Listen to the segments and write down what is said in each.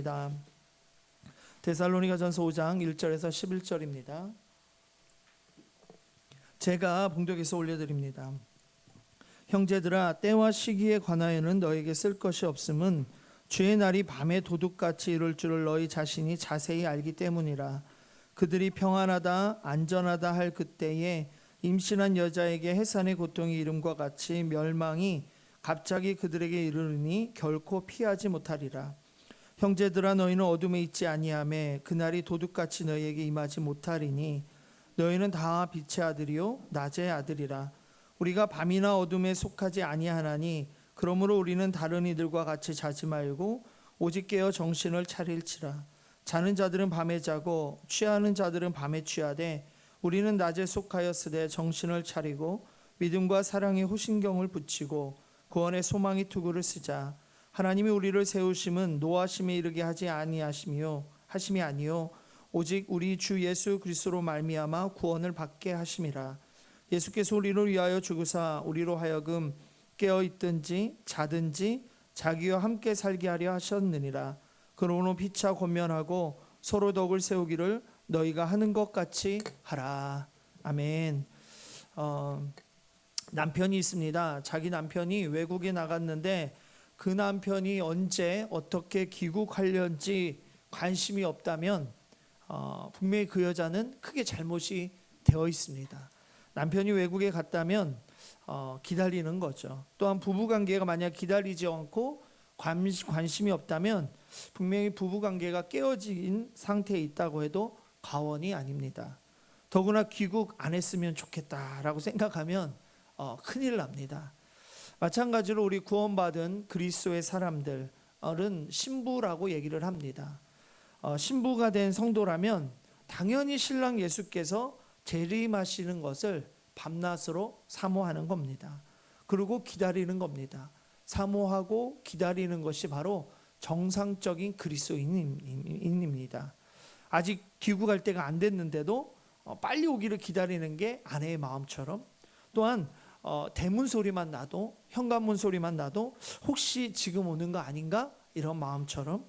하겠습니다. 데살로니가전서 5장 1절에서 11절입니다. 제가 봉독해서 올려드립니다. 형제들아, 때와 시기에 관하여는 너에게 쓸 것이 없음은 주의 날이 밤에 도둑같이 이룰 줄을 너희 자신이 자세히 알기 때문이라. 그들이 평안하다 안전하다 할 그때에 임신한 여자에게 해산의 고통이 이름과 같이 멸망이 갑자기 그들에게 이르르니 결코 피하지 못하리라. 형제들아, 너희는 어둠에 있지 아니하매 그날이 도둑같이 너희에게 임하지 못하리니 너희는 다 빛의 아들이요 낮의 아들이라. 우리가 밤이나 어둠에 속하지 아니하나니 그러므로 우리는 다른 이들과 같이 자지 말고 오직 깨어 정신을 차릴지라. 자는 자들은 밤에 자고 취하는 자들은 밤에 취하되 우리는 낮에 속하였으되 정신을 차리고 믿음과 사랑의 호신경을 붙이고 구원의 소망의 투구를 쓰자. 하나님이 우리를 세우심은 노하심에 이르게 하지 하심이 아니요 오직 우리 주 예수 그리스도로 말미암아 구원을 받게 하심이라. 예수께서 우리를 위하여 죽으사 우리로 하여금 깨어 있든지 자든지 자기와 함께 살게 하려 하셨느니라. 그러므로 피차 권면하고 서로 덕을 세우기를 너희가 하는 것 같이 하라. 아멘. 남편이 있습니다. 자기 남편이 외국에 나갔는데 그 남편이 언제 어떻게 귀국하려는지 관심이 없다면 분명히 그 여자는 크게 잘못이 되어 있습니다. 남편이 외국에 갔다면 기다리는 거죠. 또한 부부관계가 만약 기다리지 않고 관심이 없다면 분명히 부부관계가 깨어진 상태에 있다고 해도 과언이 아닙니다. 더구나 귀국 안 했으면 좋겠다라고 생각하면 큰일 납니다. 마찬가지로 우리 구원받은 그리스도의 사람들은 신부라고 얘기를 합니다. 신부가 된 성도라면 당연히 신랑 예수께서 재림하시는 것을 밤낮으로 사모하는 겁니다. 그리고 기다리는 겁니다. 사모하고 기다리는 것이 바로 정상적인 그리스도인입니다. 아직 귀국할 때가 안 됐는데도 빨리 오기를 기다리는 게 아내의 마음처럼, 또한 대문 소리만 나도, 현관문 소리만 나도 혹시 지금 오는 거 아닌가 이런 마음처럼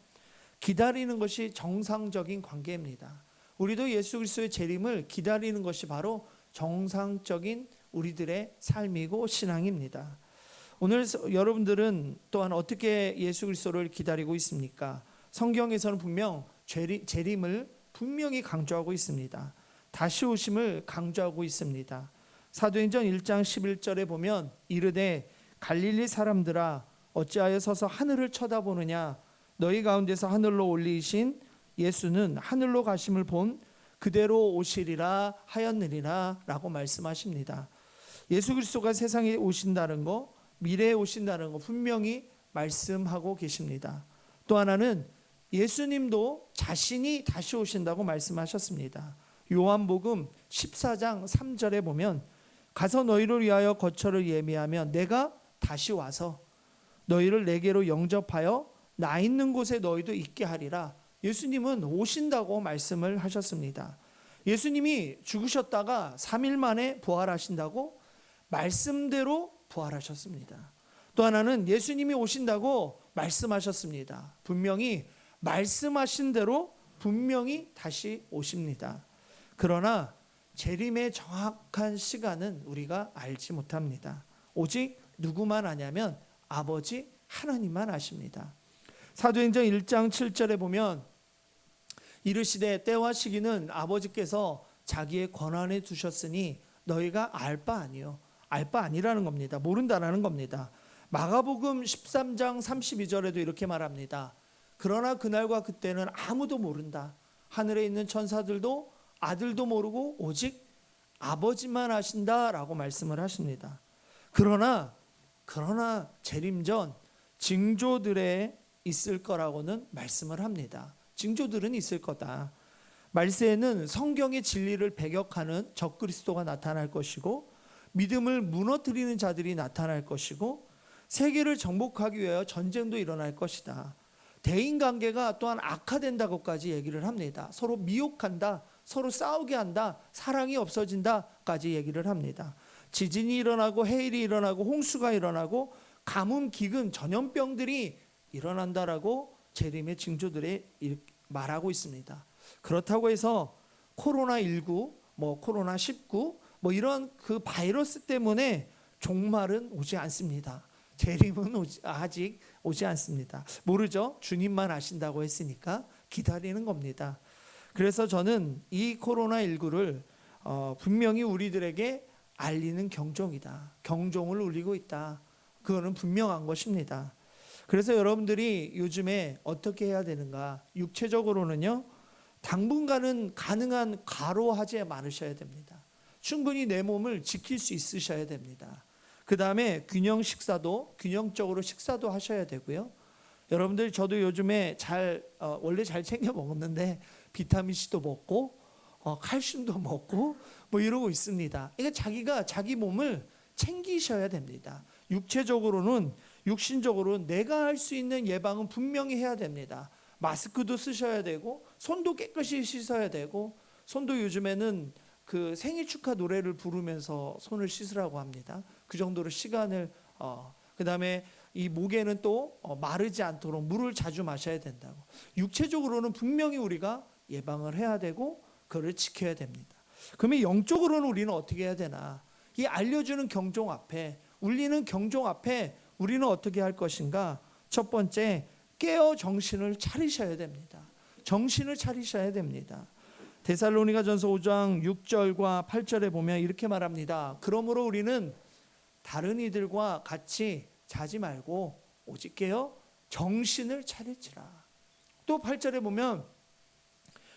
기다리는 것이 정상적인 관계입니다. 우리도 예수 그리스도의 재림을 기다리는 것이 바로 정상적인 우리들의 삶이고 신앙입니다. 오늘 여러분들은 또한 어떻게 예수 그리스도를 기다리고 있습니까? 성경에서는 분명 재림을 분명히 강조하고 있습니다. 다시 오심을 강조하고 있습니다. 사도행전 1장 11절에 보면 이르되 갈릴리 사람들아 어찌하여 서서 하늘을 쳐다보느냐. 너희 가운데서 하늘로 올리신 예수는 하늘로 가심을 본 그대로 오시리라 하였느니라 라고 말씀하십니다. 예수 그리스도가 세상에 오신다는 거, 미래에 오신다는 거 분명히 말씀하고 계십니다. 또 하나는 예수님도 자신이 다시 오신다고 말씀하셨습니다. 요한복음 14장 3절에 보면 가서 너희를 위하여 거처를 예비하며 내가 다시 와서 너희를 내게로 영접하여 나 있는 곳에 너희도 있게 하리라. 예수님은 오신다고 말씀을 하셨습니다. 예수님이 죽으셨다가 3일 만에 부활하신다고 말씀대로 부활하셨습니다. 또 하나는 예수님이 오신다고 말씀하셨습니다. 분명히 말씀하신 대로 분명히 다시 오십니다. 그러나 재림의 정확한 시간은 우리가 알지 못합니다. 오직 누구만 아냐면 아버지 하나님만 아십니다. 사도행전 1장 7절에 보면 이르시되 때와 시기는 아버지께서 자기의 권한에 두셨으니 너희가 알 바 아니요. 알 바 아니라는 겁니다. 모른다라는 겁니다. 마가복음 13장 32절에도 이렇게 말합니다. 그러나 그날과 그때는 아무도 모른다. 하늘에 있는 천사들도 아들도 모르고 오직 아버지만 아신다라고 말씀을 하십니다. 그러나 재림 전 징조들에 있을 거라고는 말씀을 합니다. 징조들은 있을 거다. 말세에는 성경의 진리를 배격하는 적그리스도가 나타날 것이고 믿음을 무너뜨리는 자들이 나타날 것이고 세계를 정복하기 위하여 전쟁도 일어날 것이다. 대인관계가 또한 악화된다고까지 얘기를 합니다. 서로 미혹한다, 서로 싸우게 한다, 사랑이 없어진다까지 얘기를 합니다. 지진이 일어나고 해일이 일어나고 홍수가 일어나고 가뭄, 기근, 전염병들이 일어난다라고 재림의 징조들에 말하고 있습니다. 그렇다고 해서 코로나19, 코로나19 이런 그 바이러스 때문에 종말은 오지 않습니다. 재림은 아직 오지 않습니다. 모르죠. 주님만 아신다고 했으니까 기다리는 겁니다. 그래서 저는 이 코로나19를 분명히 우리들에게 알리는 경종이다. 경종을 울리고 있다. 그거는 분명한 것입니다. 그래서 여러분들이 요즘에 어떻게 해야 되는가? 육체적으로는요, 당분간은 가능한 과로하지 않으셔야 됩니다. 충분히 내 몸을 지킬 수 있으셔야 됩니다. 그 다음에 균형적으로 식사도 하셔야 되고요. 여러분들, 저도 요즘에 원래 잘 챙겨 먹었는데 비타민C도 먹고 칼슘도 먹고 이러고 있습니다. 그러니까 자기가 자기 몸을 챙기셔야 됩니다. 육신적으로는 내가 할 수 있는 예방은 분명히 해야 됩니다. 마스크도 쓰셔야 되고 손도 깨끗이 씻어야 되고, 손도 요즘에는 그 생일 축하 노래를 부르면서 손을 씻으라고 합니다. 그 정도로 시간을 그다음에 이 목에는 또 마르지 않도록 물을 자주 마셔야 된다고. 육체적으로는 분명히 우리가 예방을 해야 되고 그걸 지켜야 됩니다. 그러면 영적으로는 우리는 어떻게 해야 되나? 이 알려주는 경종 앞에, 울리는 경종 앞에 우리는 어떻게 할 것인가? 첫 번째, 깨어 정신을 차리셔야 됩니다. 정신을 차리셔야 됩니다. 데살로니가전서 5장 6절과 8절에 보면 이렇게 말합니다. 그러므로 우리는 다른 이들과 같이 자지 말고 오직 깨어 정신을 차릴지라. 또 8절에 보면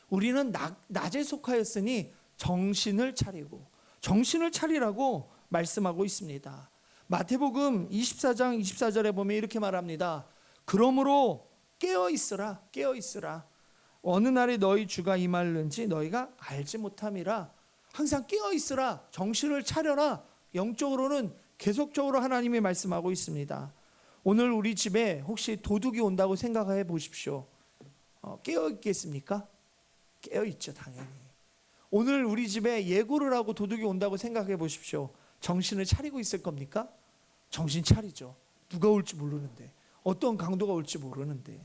우리는 낮에 속하였으니 정신을 차리라고 말씀하고 있습니다. 마태복음 24장 24절에 보면 이렇게 말합니다. 그러므로 깨어 있으라. 어느 날에 너희 주가 임할는지 너희가 알지 못함이라. 항상 깨어 있으라. 정신을 차려라. 영적으로는 계속적으로 하나님이 말씀하고 있습니다. 오늘 우리 집에 혹시 도둑이 온다고 생각해 보십시오. 깨어 있겠습니까? 깨어 있죠, 당연히. 오늘 우리 집에 예고를 하고 도둑이 온다고 생각해 보십시오. 정신을 차리고 있을 겁니까? 정신 차리죠. 누가 올지 모르는데, 어떤 강도가 올지 모르는데.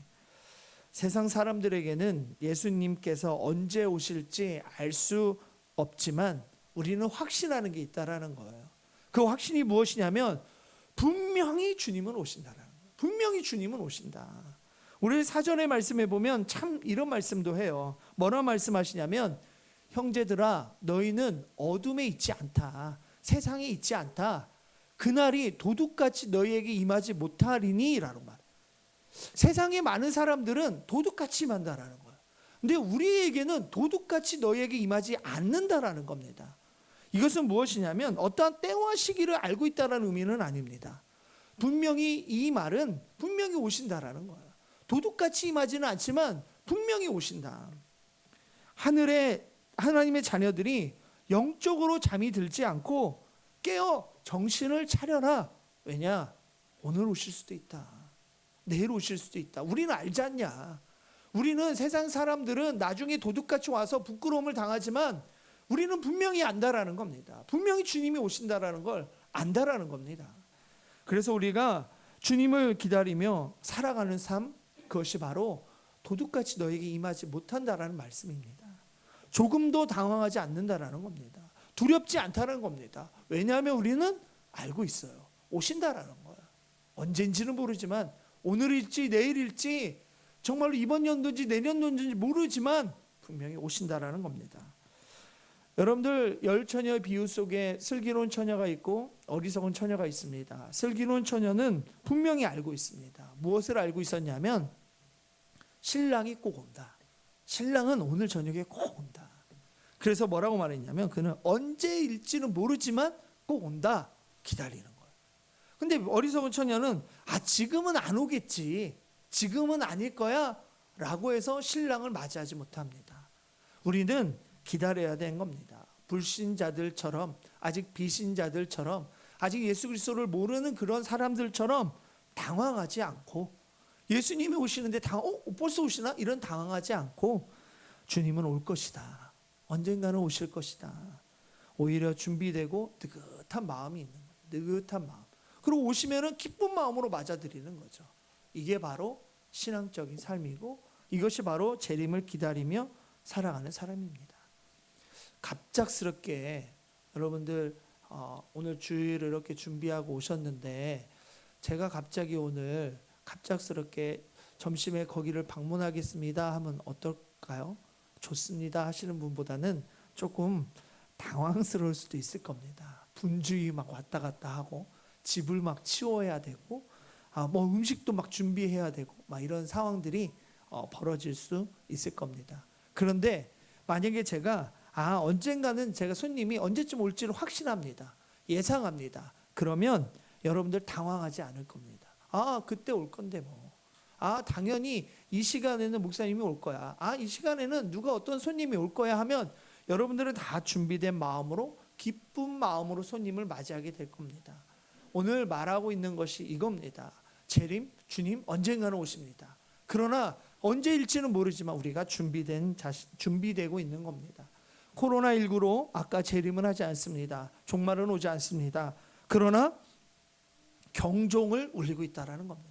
세상 사람들에게는 예수님께서 언제 오실지 알 수 없지만 우리는 확신하는 게 있다라는 거예요. 그 확신이 무엇이냐면 분명히 주님은 오신다라는 거예요. 분명히 주님은 오신다. 우리 사전의 말씀에 보면 참 이런 말씀도 해요. 뭐라 말씀하시냐면, 형제들아 너희는 어둠에 있지 않다. 세상에 있지 않다. 그날이 도둑같이 너희에게 임하지 못하리니 라는 말. 세상에 많은 사람들은 도둑같이 임한다라는 거예요. 근데 우리에게는 도둑같이 너희에게 임하지 않는다라는 겁니다. 이것은 무엇이냐면 어떠한 때와 시기를 알고 있다는 의미는 아닙니다. 분명히 이 말은 분명히 오신다라는 거예요. 도둑같이 임하지는 않지만 분명히 오신다. 하늘에 하나님의 자녀들이 영적으로 잠이 들지 않고 깨어 정신을 차려라. 왜냐? 오늘 오실 수도 있다. 내일 오실 수도 있다. 우리는 알지 않냐? 우리는 세상 사람들은 나중에 도둑같이 와서 부끄러움을 당하지만 우리는 분명히 안다라는 겁니다. 분명히 주님이 오신다라는 걸 안다라는 겁니다. 그래서 우리가 주님을 기다리며 살아가는 삶, 그것이 바로 도둑같이 너에게 임하지 못한다라는 말씀입니다. 조금도 당황하지 않는다라는 겁니다. 두렵지 않다는 겁니다. 왜냐하면 우리는 알고 있어요. 오신다라는 거예요. 언젠지는 모르지만, 오늘일지 내일일지 정말로 이번 연도인지 내년도인지 모르지만 분명히 오신다라는 겁니다. 여러분들, 열처녀의 비유 속에 슬기로운 처녀가 있고 어리석은 처녀가 있습니다. 슬기로운 처녀는 분명히 알고 있습니다. 무엇을 알고 있었냐면 신랑이 꼭 온다. 신랑은 오늘 저녁에 꼭 온다. 그래서 뭐라고 말했냐면 그는 언제일지는 모르지만 꼭 온다. 기다리는 거예요. 근데 어리석은 처녀는 지금은 안 오겠지. 지금은 아닐 거야. 라고 해서 신랑을 맞이하지 못합니다. 우리는 기다려야 되는 겁니다. 불신자들처럼, 아직 비신자들처럼, 아직 예수 그리스도를 모르는 그런 사람들처럼 당황하지 않고, 예수님이 오시는데 벌써 오시나? 이런 당황하지 않고 주님은 올 것이다. 언젠가는 오실 것이다. 오히려 준비되고 느긋한 마음이 있는 거예요. 느긋한 마음. 그리고 오시면은 기쁜 마음으로 맞아들이는 거죠. 이게 바로 신앙적인 삶이고 이것이 바로 재림을 기다리며 살아가는 사람입니다. 갑작스럽게 여러분들 오늘 주일을 이렇게 준비하고 오셨는데 제가 갑자기 오늘 갑작스럽게 점심에 거기를 방문하겠습니다 하면 어떨까요? 좋습니다 하시는 분보다는 조금 당황스러울 수도 있을 겁니다. 분주히 막 왔다 갔다 하고 집을 막 치워야 되고 뭐 음식도 막 준비해야 되고 막 이런 상황들이 벌어질 수 있을 겁니다. 그런데 만약에 제가 언젠가는 제가 손님이 언제쯤 올지를 확신합니다. 예상합니다. 그러면 여러분들 당황하지 않을 겁니다. 그때 올 건데 뭐. 당연히 이 시간에는 목사님이 올 거야. 이 시간에는 누가 어떤 손님이 올 거야 하면 여러분들은 다 준비된 마음으로 기쁜 마음으로 손님을 맞이하게 될 겁니다. 오늘 말하고 있는 것이 이겁니다. 재림, 주님 언젠가는 오십니다. 그러나 언제일지는 모르지만 우리가 준비되고 있는 겁니다. 코로나19로 아까 재림은 하지 않습니다. 종말은 오지 않습니다. 그러나 경종을 울리고 있다라는 겁니다.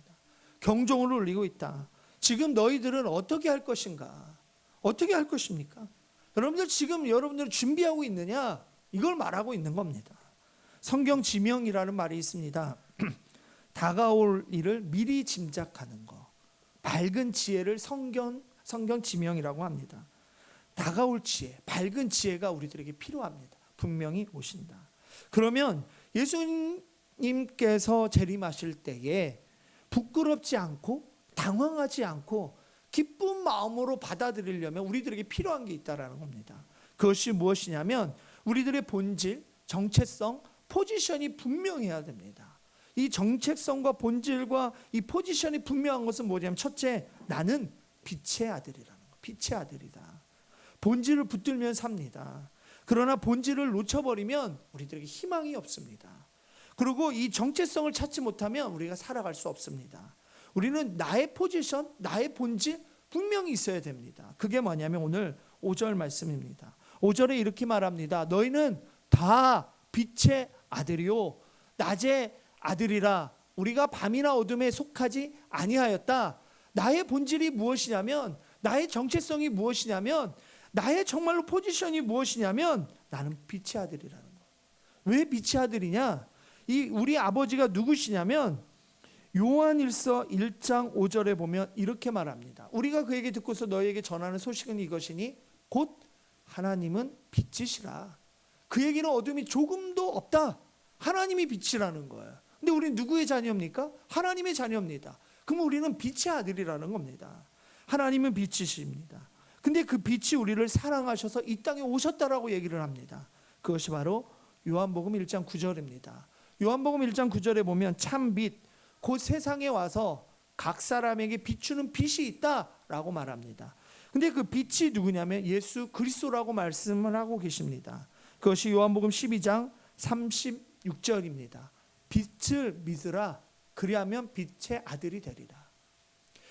경종을 울리고 있다. 지금 너희들은 어떻게 할 것인가? 어떻게 할 것입니까? 여러분들 지금 여러분들 준비하고 있느냐? 이걸 말하고 있는 겁니다. 성경 지명이라는 말이 있습니다. 다가올 일을 미리 짐작하는 거. 밝은 지혜를 성경 지명이라고 합니다. 다가올 지혜, 밝은 지혜가 우리들에게 필요합니다. 분명히 오신다. 그러면 예수님께서 재림하실 때에 부끄럽지 않고 당황하지 않고 기쁜 마음으로 받아들이려면 우리들에게 필요한 게 있다라는 겁니다. 그것이 무엇이냐면 우리들의 본질, 정체성, 포지션이 분명해야 됩니다. 이 정체성과 본질과 이 포지션이 분명한 것은 뭐냐면 첫째, 나는 빛의 아들이라는 거. 빛의 아들이다. 본질을 붙들면 삽니다. 그러나 본질을 놓쳐버리면 우리들에게 희망이 없습니다. 그리고 이 정체성을 찾지 못하면 우리가 살아갈 수 없습니다. 우리는 나의 포지션, 나의 본질 분명히 있어야 됩니다. 그게 뭐냐면 오늘 5절 말씀입니다. 5절에 이렇게 말합니다. 너희는 다 빛의 아들이요 낮의 아들이라. 우리가 밤이나 어둠에 속하지 아니하였다. 나의 본질이 무엇이냐면, 나의 정체성이 무엇이냐면, 나의 정말로 포지션이 무엇이냐면 나는 빛의 아들이라는 거예요. 왜 빛의 아들이냐? 우리 아버지가 누구시냐면 요한일서 1장 5절에 보면 이렇게 말합니다. 우리가 그에게 듣고서 너희에게 전하는 소식은 이것이니 곧 하나님은 빛이시라. 그에게는 어둠이 조금도 없다. 하나님이 빛이라는 거예요. 근데 우리는 누구의 자녀입니까? 하나님의 자녀입니다. 그럼 우리는 빛의 아들이라는 겁니다. 하나님은 빛이십니다. 근데 그 빛이 우리를 사랑하셔서 이 땅에 오셨다라고 얘기를 합니다. 그것이 바로 요한복음 1장 9절입니다. 요한복음 1장 9절에 보면 참 빛, 곧 세상에 와서 각 사람에게 비추는 빛이 있다라고 말합니다. 근데 그 빛이 누구냐면 예수 그리스도라고 말씀을 하고 계십니다. 그것이 요한복음 12장 36절입니다. 빛을 믿으라. 그리하면 빛의 아들이 되리라.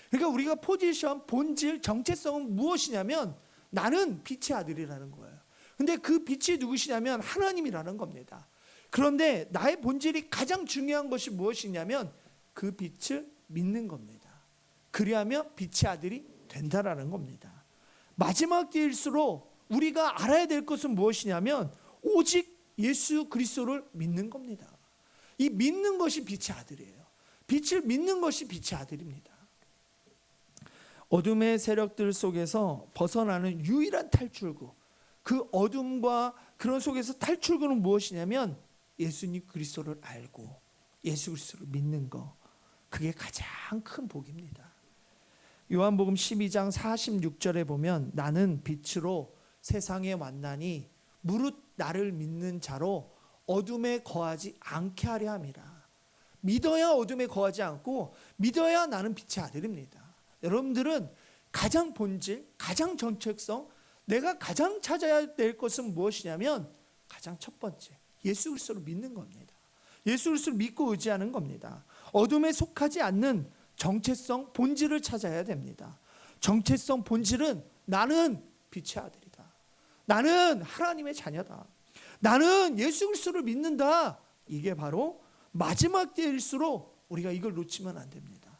그러니까 우리가 포지션, 본질, 정체성은 무엇이냐면 나는 빛의 아들이라는 거예요. 근데 그 빛이 누구시냐면 하나님이라는 겁니다. 그런데 나의 본질이 가장 중요한 것이 무엇이냐면 그 빛을 믿는 겁니다. 그리하면 빛의 아들이 된다라는 겁니다. 마지막 때일수록 우리가 알아야 될 것은 무엇이냐면 오직 예수 그리스도를 믿는 겁니다. 이 믿는 것이 빛의 아들이에요. 빛을 믿는 것이 빛의 아들입니다. 어둠의 세력들 속에서 벗어나는 유일한 탈출구, 그 어둠과 그런 속에서 탈출구는 무엇이냐면 예수님 그리스도를 알고 예수 그리스도를 믿는 거, 그게 가장 큰 복입니다. 요한복음 12장 46절에 보면 나는 빛으로 세상에 왔나니 무릇 나를 믿는 자로 어둠에 거하지 않게 하려 함이라. 믿어야 어둠에 거하지 않고 믿어야 나는 빛의 아들입니다. 여러분들은 가장 본질, 가장 정체성, 내가 가장 찾아야 될 것은 무엇이냐면 가장 첫 번째 예수 그리스도를 믿는 겁니다. 예수 그리스도를 믿고 의지하는 겁니다. 어둠에 속하지 않는 정체성, 본질을 찾아야 됩니다. 정체성, 본질은 나는 빛의 아들이다. 나는 하나님의 자녀다. 나는 예수 그리스도를 믿는다. 이게 바로 마지막 때일수록 우리가 이걸 놓치면 안 됩니다.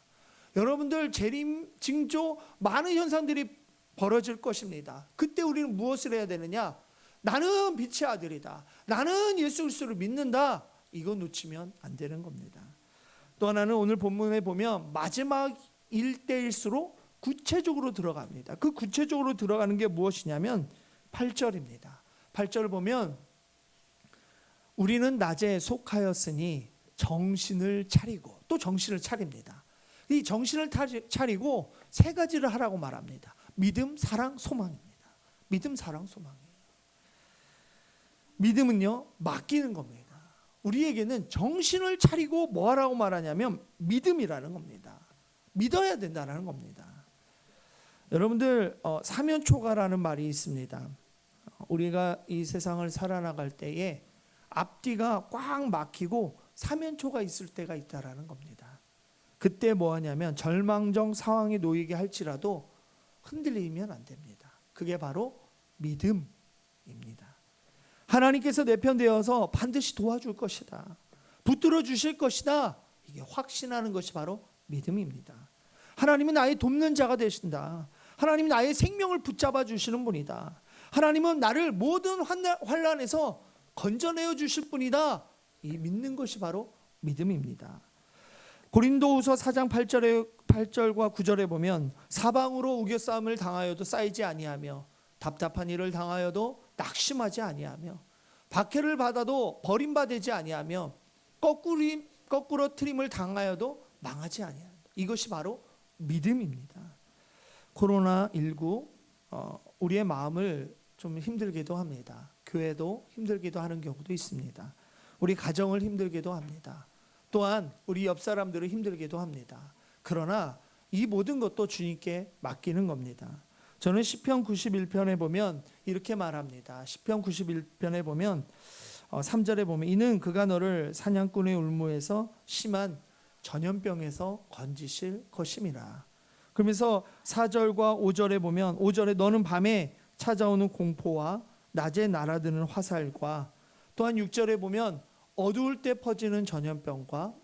여러분들 재림, 징조 많은 현상들이 벌어질 것입니다. 그때 우리는 무엇을 해야 되느냐? 나는 빛의 아들이다. 나는 예수 그리스도를 믿는다. 이거 놓치면 안 되는 겁니다. 또 하나는 오늘 본문에 보면 마지막 일대일수록 구체적으로 들어갑니다. 그 구체적으로 들어가는 게 무엇이냐면 8절입니다. 8절을 보면 우리는 낮에 속하였으니 정신을 차리고, 또 정신을 차립니다. 이 정신을 차리고 세 가지를 하라고 말합니다. 믿음, 사랑, 소망입니다. 믿음, 사랑, 소망이에요. 믿음은요, 맡기는 겁니다. 우리에게는 정신을 차리고 뭐 하라고 말하냐면 믿음이라는 겁니다. 믿어야 된다는 겁니다. 여러분들 사면초가라는 말이 있습니다. 우리가 이 세상을 살아나갈 때에 앞뒤가 꽉 막히고 사면초가 있을 때가 있다라는 겁니다. 그때 뭐 하냐면 절망적 상황에 놓이게 할지라도 흔들리면 안 됩니다. 그게 바로 믿음입니다. 하나님께서 내 편 되어서 반드시 도와줄 것이다, 붙들어 주실 것이다, 이게 확신하는 것이 바로 믿음입니다. 하나님은 나의 돕는 자가 되신다. 하나님은 나의 생명을 붙잡아 주시는 분이다. 하나님은 나를 모든 환난에서 건져내어 주실 분이다. 이 믿는 것이 바로 믿음입니다. 고린도후서 4장 8절과 9절에 보면 사방으로 우겨싸움을 당하여도 쌓이지 아니하며 답답한 일을 당하여도 낙심하지 아니하며 박해를 받아도 버림받지 아니하며 거꾸로 트림을 당하여도 망하지 아니한다. 이것이 바로 믿음입니다. 코로나19 우리의 마음을 좀 힘들게도 합니다. 교회도 힘들게도 하는 경우도 있습니다. 우리 가정을 힘들게도 합니다. 또한 우리 옆 사람들을 힘들게도 합니다. 그러나 이 모든 것도 주님께 맡기는 겁니다. 저는 시편 91편에 보면 이렇게 말합니다. 시편 91편에 보면 3절에 보면 이는 그가 너를 사냥꾼의 울무에서 심한 전염병에서 건지실 것임이라. 그러면서 4절과 5절에 보면 5절에 너는 밤에 찾아오는 공포와 낮에 날아드는 화살과, 또한 6절에 보면 어두울 때 퍼지는 전염병과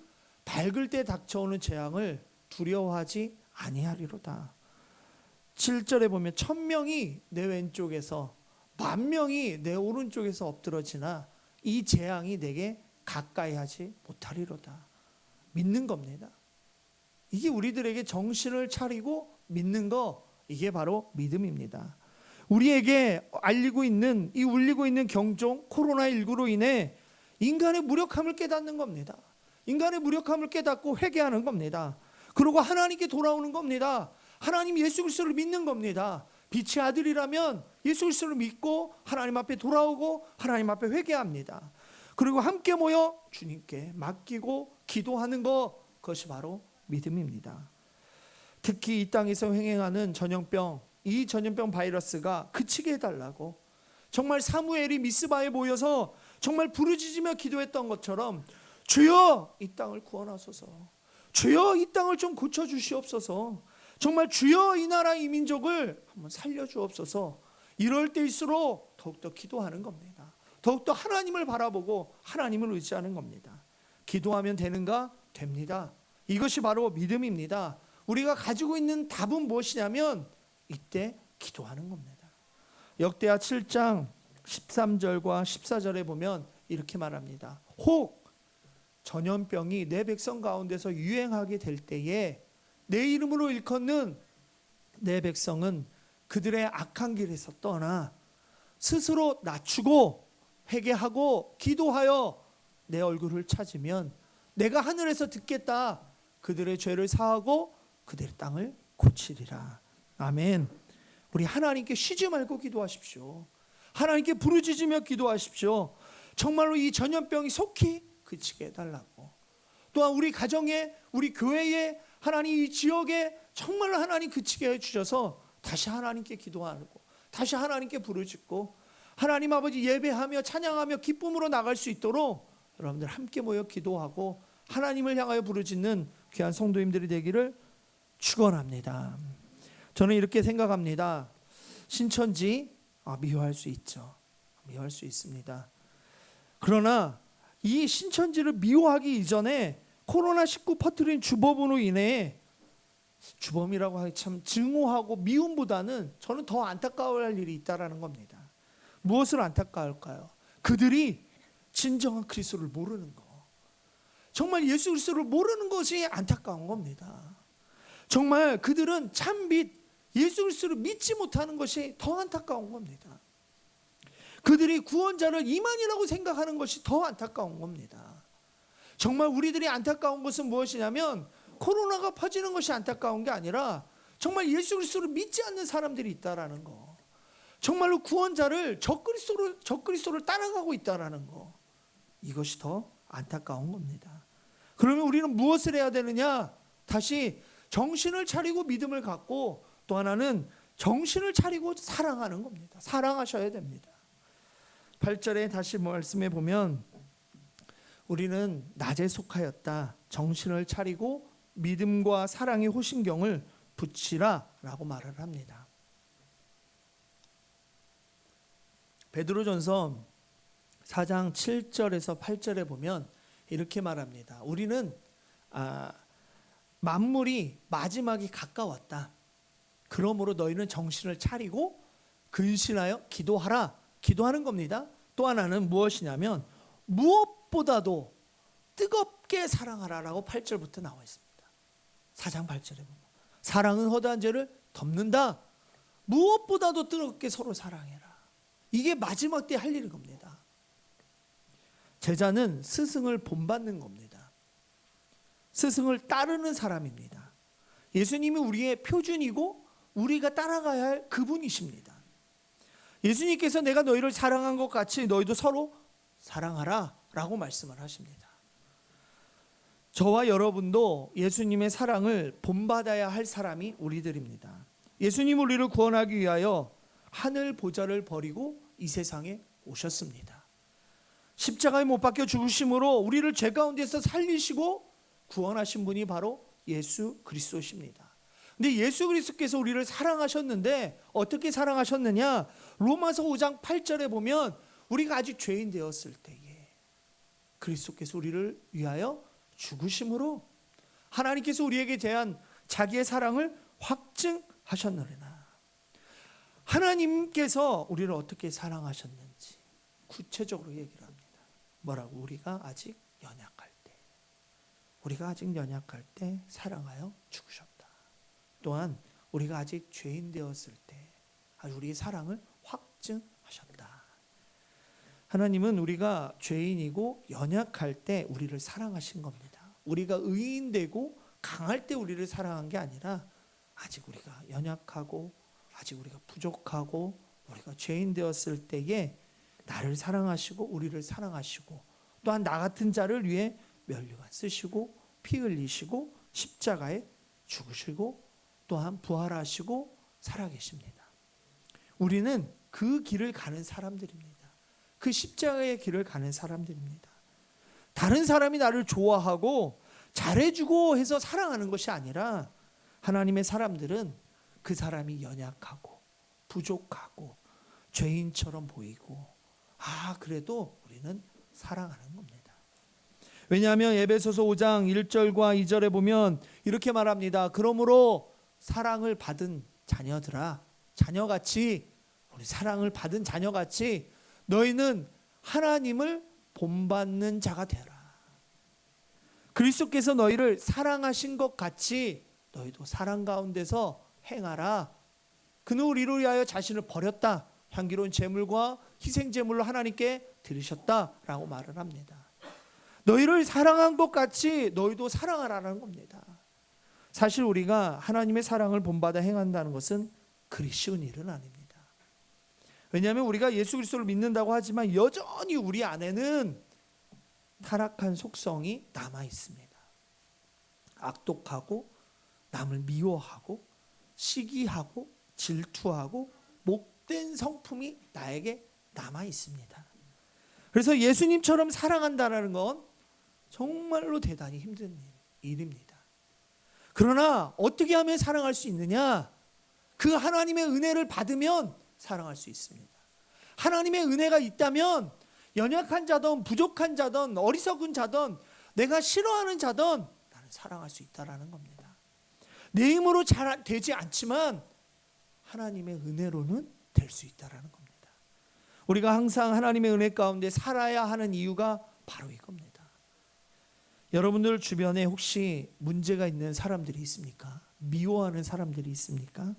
밝을 때 닥쳐오는 재앙을 두려워하지 아니하리로다. 7절에 보면 1000명이 내 왼쪽에서 10,000명이 내 오른쪽에서 엎드러지나 이 재앙이 내게 가까이 하지 못하리로다. 믿는 겁니다. 이게 우리들에게 정신을 차리고 믿는 거, 이게 바로 믿음입니다. 우리에게 울리고 있는 경종 코로나19로 인해 인간의 무력함을 깨닫는 겁니다. 인간의 무력함을 깨닫고 회개하는 겁니다. 그리고 하나님께 돌아오는 겁니다. 하나님 예수 그리스도를 믿는 겁니다. 빛의 아들이라면 예수 그리스도를 믿고 하나님 앞에 돌아오고 하나님 앞에 회개합니다. 그리고 함께 모여 주님께 맡기고 기도하는 것, 그것이 바로 믿음입니다. 특히 이 땅에서 횡행하는 전염병, 이 전염병 바이러스가 그치게 해달라고, 정말 사무엘이 미스바에 모여서 정말 부르짖으며 기도했던 것처럼 주여 이 땅을 구원하소서, 주여 이 땅을 좀 고쳐주시옵소서, 정말 주여 이 나라 이 민족을 한번 살려주옵소서. 이럴 때일수록 더욱더 기도하는 겁니다. 더욱더 하나님을 바라보고 하나님을 의지하는 겁니다. 기도하면 되는가? 됩니다. 이것이 바로 믿음입니다. 우리가 가지고 있는 답은 무엇이냐면 이때 기도하는 겁니다. 역대하 7장 13절과 14절에 보면 이렇게 말합니다. 혹 전염병이 내 백성 가운데서 유행하게 될 때에 내 이름으로 일컫는 내 백성은 그들의 악한 길에서 떠나 스스로 낮추고 회개하고 기도하여 내 얼굴을 찾으면 내가 하늘에서 듣겠다. 그들의 죄를 사하고 그들의 땅을 고치리라. 아멘. 우리 하나님께 쉬지 말고 기도하십시오. 하나님께 부르짖으며 기도하십시오. 정말로 이 전염병이 속히 그치게 해달라고. 또한 우리 가정에, 우리 교회에, 하나님 이 지역에 정말로 하나님 그치게 해주셔서 다시 하나님께 기도하고 다시 하나님께 부르짖고 하나님 아버지 예배하며 찬양하며 기쁨으로 나갈 수 있도록 여러분들 함께 모여 기도하고 하나님을 향하여 부르짖는 귀한 성도님들이 되기를 축원합니다. 저는 이렇게 생각합니다. 신천지 미워할 수 있죠. 미워할 수 있습니다. 그러나 이 신천지를 미워하기 이전에 코로나19 퍼뜨린 주범으로 인해 주범이라고 하기 참 증오하고 미움보다는 저는 더 안타까워할 일이 있다라는 겁니다. 무엇을 안타까울까요? 그들이 진정한 그리스도를 모르는 거. 정말 예수 그리스도를 모르는 것이 안타까운 겁니다. 정말 그들은 참빛 예수 그리스도를 믿지 못하는 것이 더 안타까운 겁니다. 그들이 구원자를 이만이라고 생각하는 것이 더 안타까운 겁니다. 정말 우리들이 안타까운 것은 무엇이냐면 코로나가 퍼지는 것이 안타까운 게 아니라 정말 예수 그리스도를 믿지 않는 사람들이 있다라는 거. 정말로 구원자를 적그리스도를 따라가고 있다라는 거. 이것이 더 안타까운 겁니다. 그러면 우리는 무엇을 해야 되느냐? 다시 정신을 차리고 믿음을 갖고 또 하나는 정신을 차리고 사랑하는 겁니다. 사랑하셔야 됩니다. 8절에 다시 말씀해 보면 우리는 낮에 속하였다. 정신을 차리고 믿음과 사랑의 호신경을 붙이라 라고 말을 합니다. 베드로전서 4장 7절에서 8절에 보면 이렇게 말합니다. 우리는 만물이 마지막이 가까웠다. 그러므로 너희는 정신을 차리고 근신하여 기도하라. 기도하는 겁니다. 또 하나는 무엇이냐면 무엇보다도 뜨겁게 사랑하라라고 8절부터 나와 있습니다. 4장 8절에 보면 사랑은 허다한 죄를 덮는다. 무엇보다도 뜨겁게 서로 사랑해라. 이게 마지막 때 할 일인 겁니다. 제자는 스승을 본받는 겁니다. 스승을 따르는 사람입니다. 예수님이 우리의 표준이고 우리가 따라가야 할 그분이십니다. 예수님께서 내가 너희를 사랑한 것 같이 너희도 서로 사랑하라 라고 말씀을 하십니다. 저와 여러분도 예수님의 사랑을 본받아야 할 사람이 우리들입니다. 예수님 우리를 구원하기 위하여 하늘 보좌를 버리고 이 세상에 오셨습니다. 십자가에 못 박혀 죽으심으로 우리를 죄 가운데서 살리시고 구원하신 분이 바로 예수 그리스도십니다. 근데 예수 그리스도께서 우리를 사랑하셨는데 어떻게 사랑하셨느냐? 로마서 5장 8절에 보면 우리가 아직 죄인 되었을 때에 그리스도께서 우리를 위하여 죽으심으로 하나님께서 우리에게 대한 자기의 사랑을 확증하셨느니라. 하나님께서 우리를 어떻게 사랑하셨는지 구체적으로 얘기를 합니다. 뭐라고? 우리가 아직 연약할 때 사랑하여 죽으셨다. 또한 우리가 아직 죄인 되었을 때 우리의 사랑을 확증하셨다. 하나님은 우리가 죄인이고 연약할 때 우리를 사랑하신 겁니다. 우리가 의인되고 강할 때 우리를 사랑한 게 아니라 아직 우리가 연약하고 아직 우리가 부족하고 우리가 죄인 되었을 때에 나를 사랑하시고 우리를 사랑하시고 또한 나 같은 자를 위해 면류관 쓰시고 피 흘리시고 십자가에 죽으시고 또한 부활하시고 살아계십니다. 우리는 그 길을 가는 사람들입니다. 그 십자가의 길을 가는 사람들입니다. 다른 사람이 나를 좋아하고 잘해주고 해서 사랑하는 것이 아니라 하나님의 사람들은 그 사람이 연약하고 부족하고 죄인처럼 보이고 그래도 우리는 사랑하는 겁니다. 왜냐하면 에베소서 5장 1절과 2절에 보면 이렇게 말합니다. 그러므로 사랑을 받은 자녀들아, 자녀같이 우리 사랑을 받은 자녀같이 너희는 하나님을 본받는 자가 되라. 그리스도께서 너희를 사랑하신 것 같이 너희도 사랑 가운데서 행하라. 그는 우리를 위하여 자신을 버렸다. 향기로운 제물과 희생 제물로 하나님께 드리셨다라고 말을 합니다. 너희를 사랑한 것 같이 너희도 사랑하라는 겁니다. 사실 우리가 하나님의 사랑을 본받아 행한다는 것은 그리 쉬운 일은 아닙니다. 왜냐하면 우리가 예수 그리스도를 믿는다고 하지만 여전히 우리 안에는 타락한 속성이 남아 있습니다. 악독하고 남을 미워하고 시기하고 질투하고 목된 성품이 나에게 남아 있습니다. 그래서 예수님처럼 사랑한다는 건 정말로 대단히 힘든 일입니다. 그러나 어떻게 하면 사랑할 수 있느냐? 그 하나님의 은혜를 받으면 사랑할 수 있습니다. 하나님의 은혜가 있다면 연약한 자든 부족한 자든 어리석은 자든 내가 싫어하는 자든 나는 사랑할 수 있다라는 겁니다. 내 힘으로 잘 되지 않지만 하나님의 은혜로는 될 수 있다라는 겁니다. 우리가 항상 하나님의 은혜 가운데 살아야 하는 이유가 바로 이겁니다. 여러분들 주변에 혹시 문제가 있는 사람들이 있습니까? 미워하는 사람들이 있습니까?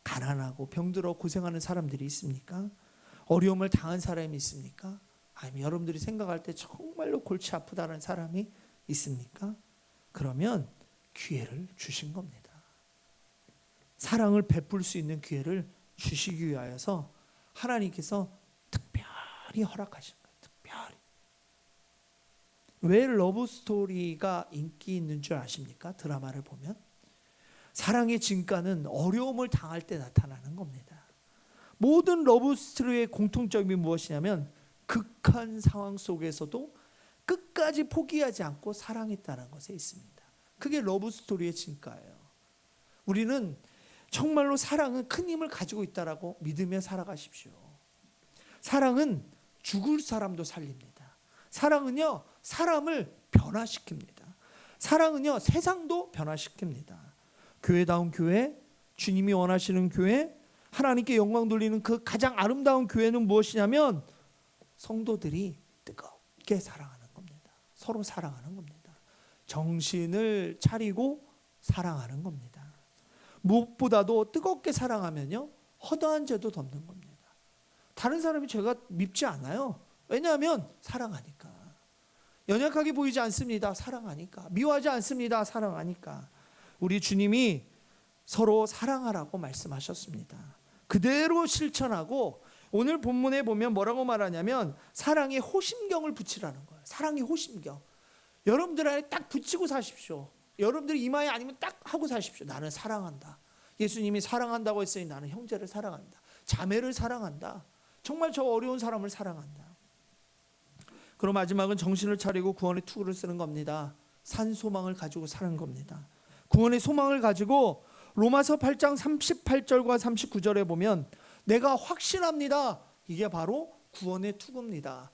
가난하고 병들어 고생하는 사람들이 있습니까? 어려움을 당한 사람이 있습니까? 아니면 여러분들이 생각할 때 정말로 골치 아프다는 사람이 있습니까? 그러면 기회를 주신 겁니다. 사랑을 베풀 수 있는 기회를 주시기 위하여서 하나님께서 특별히 허락하신 거예요. 특별히. 왜 러브 스토리가 인기 있는 줄 아십니까? 드라마를 보면 사랑의 진가는 어려움을 당할 때 나타나는 겁니다. 모든 러브 스토리의 공통점이 무엇이냐면 극한 상황 속에서도 끝까지 포기하지 않고 사랑했다는 것에 있습니다. 그게 러브 스토리의 진가예요. 우리는 정말로 사랑은 큰 힘을 가지고 있다라고 믿으며 살아가십시오. 사랑은 죽을 사람도 살립니다. 사랑은요, 사람을 변화시킵니다. 사랑은요, 세상도 변화시킵니다. 교회다운 교회, 주님이 원하시는 교회, 하나님께 영광 돌리는 그 가장 아름다운 교회는 무엇이냐면 성도들이 뜨겁게 사랑하는 겁니다. 서로 사랑하는 겁니다. 정신을 차리고 사랑하는 겁니다. 무엇보다도 뜨겁게 사랑하면요, 허다한 죄도 덮는 겁니다. 다른 사람이 죄가 밉지 않아요. 왜냐하면 사랑하니까. 연약하게 보이지 않습니다. 사랑하니까. 미워하지 않습니다. 사랑하니까. 우리 주님이 서로 사랑하라고 말씀하셨습니다. 그대로 실천하고 오늘 본문에 보면 뭐라고 말하냐면 사랑에 호심경을 붙이라는 거예요. 사랑의 호심경. 여러분들 안에 딱 붙이고 사십시오. 여러분들 이마에 아니면 딱 하고 사십시오. 나는 사랑한다. 예수님이 사랑한다고 했으니 나는 형제를 사랑한다. 자매를 사랑한다. 정말 저 어려운 사람을 사랑한다. 그럼 마지막은 정신을 차리고 구원의 투구를 쓰는 겁니다. 산 소망을 가지고 사는 겁니다. 구원의 소망을 가지고 로마서 8장 38절과 39절에 보면 내가 확신합니다. 이게 바로 구원의 투구입니다.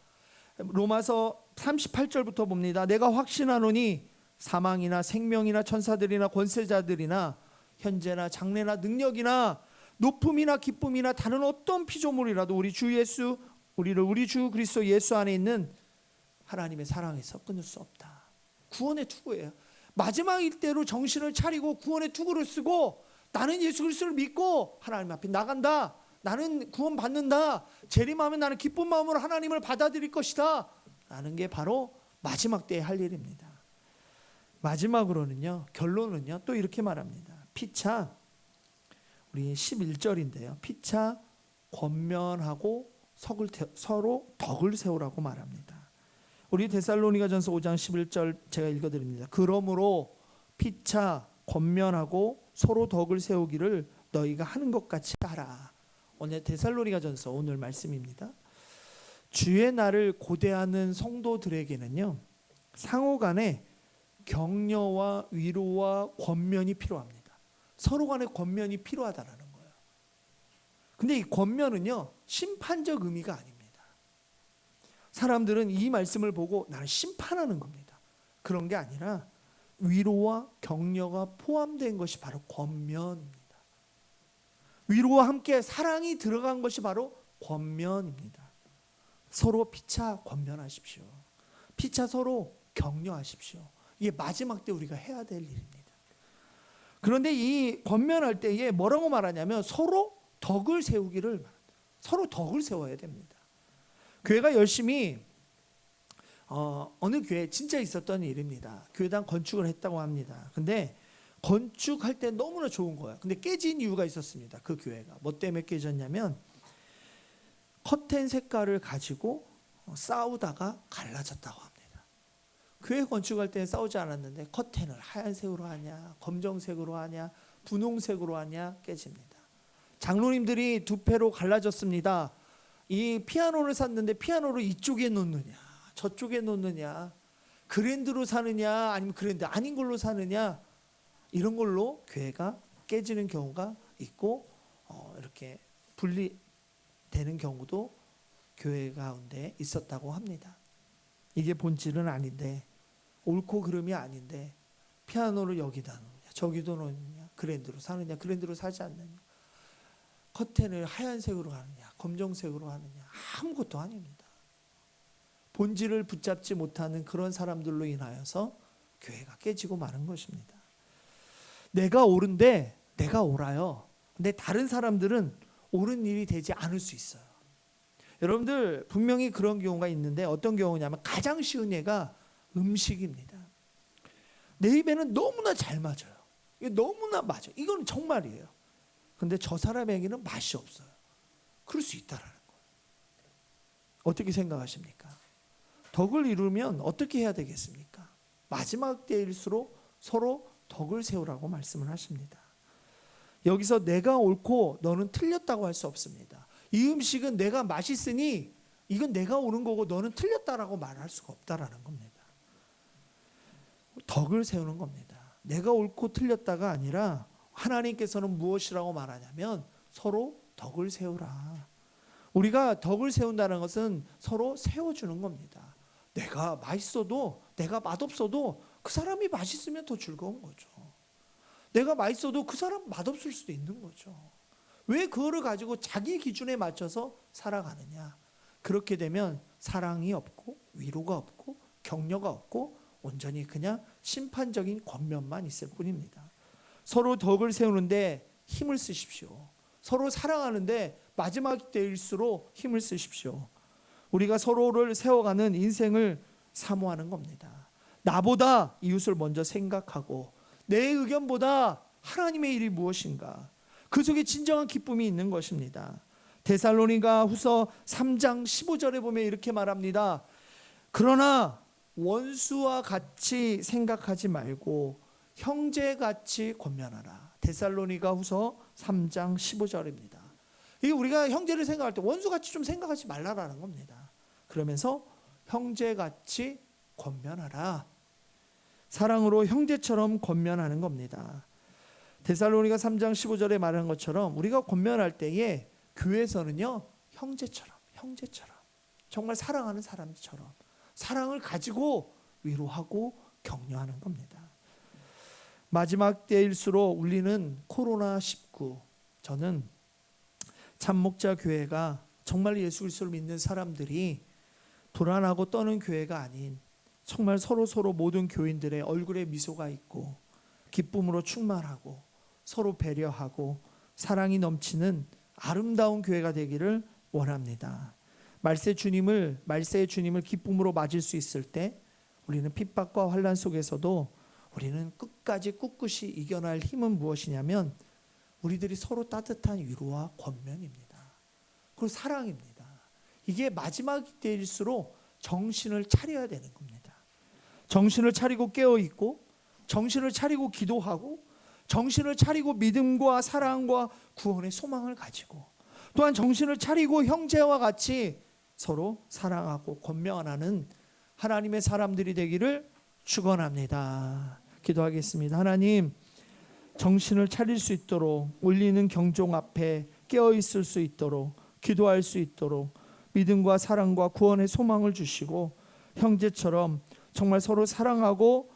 로마서 38절부터 봅니다. 내가 확신하노니 사망이나 생명이나 천사들이나 권세자들이나 현재나 장래나 능력이나 높음이나 기쁨이나 다른 어떤 피조물이라도 우리 주 그리스도 예수 안에 있는 하나님의 사랑에서 끊을 수 없다. 구원의 투구예요. 마지막일 때로 정신을 차리고 구원의 투구를 쓰고 나는 예수 그리스도를 믿고 하나님 앞에 나간다. 나는 구원 받는다. 재림하면 나는 기쁜 마음으로 하나님을 받아들일 것이다. 라는 게 바로 마지막 때에 할 일입니다. 마지막으로는요, 결론은요, 또 이렇게 말합니다. 피차, 우리 11절인데요. 피차 권면하고 서로 덕을 세우라고 말합니다. 우리 데살로니가전서 5장 11절 제가 읽어드립니다. 그러므로 피차 권면하고 서로 덕을 세우기를 너희가 하는 것 같이 하라. 오늘 데살로니가전서 오늘 말씀입니다. 주의 날을 고대하는 성도들에게는요, 상호간에 격려와 위로와 권면이 필요합니다. 서로 간의 권면이 필요하다는 거예요. 근데 이 권면은요, 심판적 의미가 아닙니다. 사람들은 이 말씀을 보고 나를 심판하는 겁니다. 그런 게 아니라 위로와 격려가 포함된 것이 바로 권면입니다. 위로와 함께 사랑이 들어간 것이 바로 권면입니다. 서로 피차 권면하십시오. 피차 서로 격려하십시오. 이게 마지막 때 우리가 해야 될 일입니다. 그런데 이 권면할 때에 뭐라고 말하냐면 서로 덕을 세우기를 말합니다. 서로 덕을 세워야 됩니다. 교회가 열심히 어느 교회 진짜 있었던 일입니다. 교회당 건축을 했다고 합니다. 근데 건축할 때 너무나 좋은 거예요. 근데 깨진 이유가 있었습니다. 그 교회가 뭐 때문에 깨졌냐면 커튼 색깔을 가지고 싸우다가 갈라졌다고 합니다. 교회 건축할 때는 싸우지 않았는데 커튼을 하얀색으로 하냐 검정색으로 하냐 분홍색으로 하냐 깨집니다. 장로님들이 두 패로 갈라졌습니다. 이 피아노를 샀는데 피아노를 이쪽에 놓느냐 저쪽에 놓느냐 그랜드로 사느냐 아니면 그랜드 아닌 걸로 사느냐 이런 걸로 교회가 깨지는 경우가 있고 이렇게 분리되는 경우도 교회 가운데 있었다고 합니다. 이게 본질은 아닌데 옳고 그름이 아닌데 피아노를 여기다 놓느냐 저기도 놓느냐 그랜드로 사느냐, 그랜드로 사지 않느냐, 커튼을 하얀색으로 하느냐, 검정색으로 하느냐, 아무것도 아닙니다. 본질을 붙잡지 못하는 그런 사람들로 인하여서 교회가 깨지고 마는 것입니다. 내가 옳은데 내가 옳아요. 근데 다른 사람들은 옳은 일이 되지 않을 수 있어요. 여러분들 분명히 그런 경우가 있는데 어떤 경우냐면 가장 쉬운 예가 음식입니다. 내 입에는 너무나 잘 맞아요. 이게 너무나 맞아요. 이건 정말이에요. 근데 저 사람에게는 맛이 없어요. 그럴 수 있다라는 거예요. 어떻게 생각하십니까? 덕을 이루면 어떻게 해야 되겠습니까? 마지막 때일수록 서로 덕을 세우라고 말씀을 하십니다. 여기서 내가 옳고 너는 틀렸다고 할 수 없습니다. 이 음식은 내가 맛있으니 이건 내가 옳은 거고 너는 틀렸다라고 말할 수가 없다라는 겁니다. 덕을 세우는 겁니다. 내가 옳고 틀렸다가 아니라 하나님께서는 무엇이라고 말하냐면 서로 덕을 세우라. 우리가 덕을 세운다는 것은 서로 세워주는 겁니다. 내가 맛있어도 내가 맛없어도 그 사람이 맛있으면 더 즐거운 거죠. 내가 맛있어도 그 사람 맛없을 수도 있는 거죠. 왜 그거를 가지고 자기 기준에 맞춰서 살아가느냐. 그렇게 되면 사랑이 없고 위로가 없고 격려가 없고 온전히 그냥 심판적인 권면만 있을 뿐입니다. 서로 덕을 세우는데 힘을 쓰십시오. 서로 사랑하는데 마지막 때일수록 힘을 쓰십시오. 우리가 서로를 세워가는 인생을 사모하는 겁니다. 나보다 이웃을 먼저 생각하고 내 의견보다 하나님의 일이 무엇인가, 그 속에 진정한 기쁨이 있는 것입니다. 데살로니가 후서 3장 15절에 보면 이렇게 말합니다. 그러나 원수와 같이 생각하지 말고 형제같이 권면하라. 데살로니가 후서 3장 15절입니다. 이게 우리가 형제를 생각할 때 원수같이 좀 생각하지 말라라는 겁니다. 그러면서 형제같이 권면하라. 사랑으로 형제처럼 권면하는 겁니다. 데살로니가 3장 15절에 말한 것처럼 우리가 권면할 때에 교회에서는요, 형제처럼 정말 사랑하는 사람처럼 사랑을 가지고 위로하고 격려하는 겁니다. 마지막 때일수록 울리는 코로나19, 저는 참목자 교회가 정말 예수 그리스도를 믿는 사람들이 불안하고 떠는 교회가 아닌 정말 서로 모든 교인들의 얼굴에 미소가 있고 기쁨으로 충만하고 서로 배려하고 사랑이 넘치는 아름다운 교회가 되기를 원합니다. 말세의 주님을 기쁨으로 맞을 수 있을 때 우리는 핍박과 환난 속에서도 우리는 끝까지 꿋꿋이 이겨낼 힘은 무엇이냐면 우리들이 서로 따뜻한 위로와 권면입니다. 그리고 사랑입니다. 이게 마지막 때일수록 정신을 차려야 되는 겁니다. 정신을 차리고 깨어있고 정신을 차리고 기도하고 정신을 차리고 믿음과 사랑과 구원의 소망을 가지고 또한 정신을 차리고 형제와 같이 서로 사랑하고 권면하는 하나님의 사람들이 되기를 축원합니다. 기도하겠습니다. 하나님, 정신을 차릴 수 있도록 울리는 경종 앞에 깨어있을 수 있도록 기도할 수 있도록 믿음과 사랑과 구원의 소망을 주시고 형제처럼 정말 서로 사랑하고